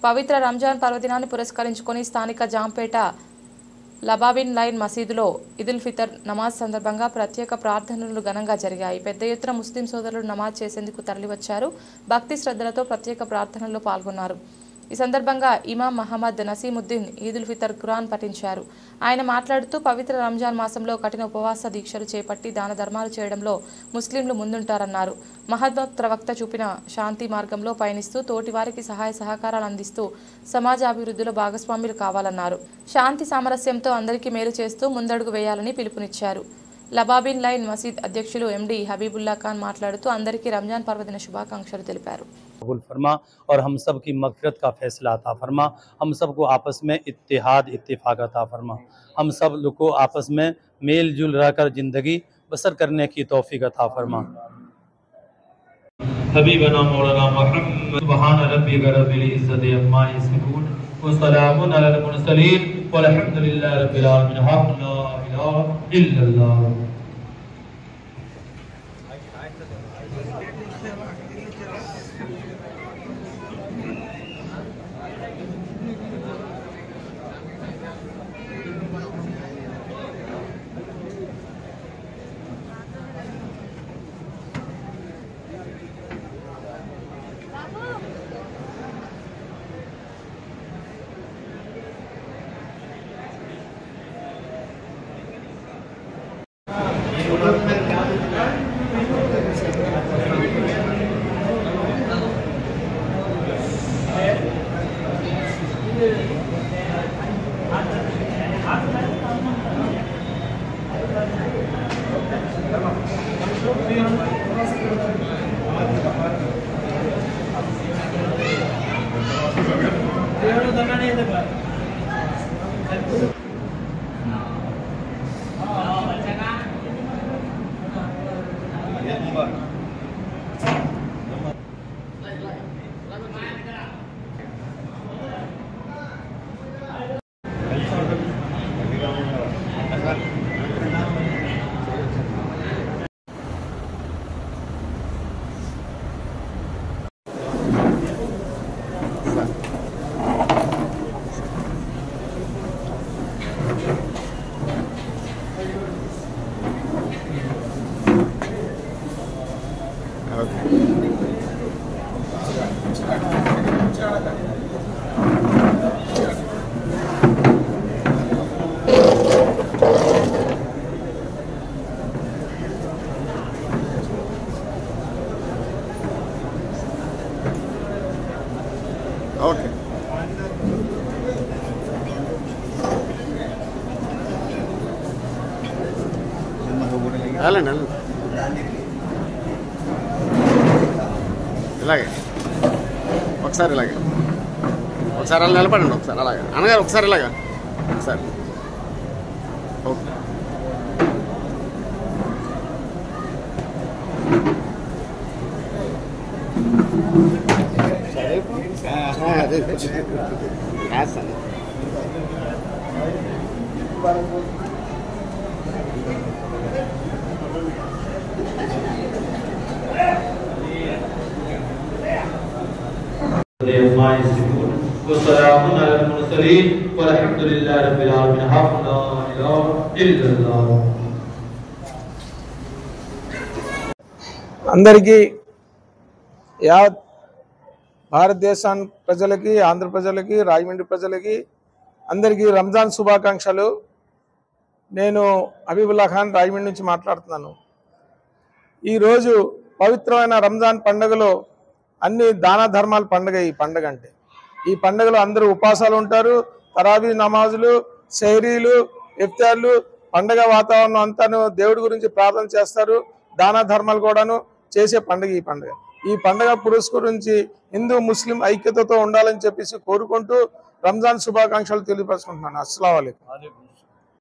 పవిత్ర రంజాన్ పర్వదినాన్ని పురస్కరించుకొని స్థానిక జాంపేట లబాబిన్ లైన్ మసీదులో ఈదుల్ ఫితర్ నమాజ్ సందర్భంగా ప్రత్యేక ప్రార్థనలు ఘనంగా జరిగాయి. పెద్ద ఎత్తున ముస్లిం సోదరులు నమాజ్ చేసేందుకు తరలివచ్చారు. భక్తి శ్రద్ధలతో ప్రత్యేక ప్రార్థనల్లో పాల్గొన్నారు. ఈ సందర్భంగా ఇమాం మహమ్మద్ నసీముద్దీన్ ఈదుల్ ఫితర్ ఖురాన్ పఠించారు. ఆయన మాట్లాడుతూ పవిత్ర రంజాన్ మాసంలో కఠిన ఉపవాస దీక్షలు చేపట్టి దాన ధర్మాలు చేయడంలో ముస్లింలు ముందుంటారన్నారు. మహమ్మద్ ప్రవక్త చూపిన శాంతి మార్గంలో పయనిస్తూ తోటి వారికి సహాయ సహకారాలు అందిస్తూ సమాజ అభివృద్ధిలో భాగస్వాములు కావాలన్నారు. శాంతి సామరస్యంతో అందరికీ మేలు చేస్తూ ముందడుగు వేయాలని పిలుపునిచ్చారు. లబాబిన్ లైన్ మసీద్ అధ్యక్షులు ఎండి హబీబుల్లా ఖాన్ మాట్లాడుతూ అందరికీ రంజాన్ పర్వదిన శుభాకాంక్షలు తెలిపారు. कबूल फरमा और हम सब की मगफिरत का फ़ैसला अता फरमा। हम सब को आपस में इत्तेहाद इत्तेफाक अता फरमा। हम सब लोग को आपस में मेल जुल रहकर ज़िंदगी बसर करने की तौफीक अता फरमा। हबीबना मौलाना मुहम्मद सुब्हान रब्बिक रब्बिल इज़्ज़ति अम्मा यसिफून व सलामुन अलल मुरसलीन वल्हम्दुलिल्लाहि रब्बिल आलमीन। ला इलाहा इल्लल्लाह। ఇలాగే ఒకసారి ఇలాగే ఒకసారి అలా నిలబడండి. ఒకసారి అలాగే అన్నగారు ఒకసారి ఇలాగా ఒకసారి ఓకే. అందరికీ యావత్ భారతదేశం ప్రజలకి, ఆంధ్ర ప్రజలకి, రాజమండ్రి ప్రజలకి అందరికీ రంజాన్ శుభాకాంక్షలు. నేను హబీబుల్లా ఖాన్ రాజమండ్రి నుంచి మాట్లాడుతున్నాను. ఈరోజు పవిత్రమైన రంజాన్ పండుగలో అన్ని దాన ధర్మాల పండుగ. ఈ పండుగ అంటే ఈ పండుగలో అందరూ ఉపాసాలు ఉంటారు. తరావీ నమాజులు, సెహరీలు, ఇఫ్తార్లు, పండుగ వాతావరణం అంతాను దేవుడి గురించి ప్రార్థన చేస్తారు. దాన ధర్మాలు కూడాను చేసే పండుగ ఈ పండుగ. ఈ పండుగ పురస్కరించి హిందూ ముస్లిం ఐక్యతతో ఉండాలని చెప్పేసి కోరుకుంటూ రంజాన్ శుభాకాంక్షలు తెలియపరుచుకుంటున్నాను. అస్సలాము అలైకుం.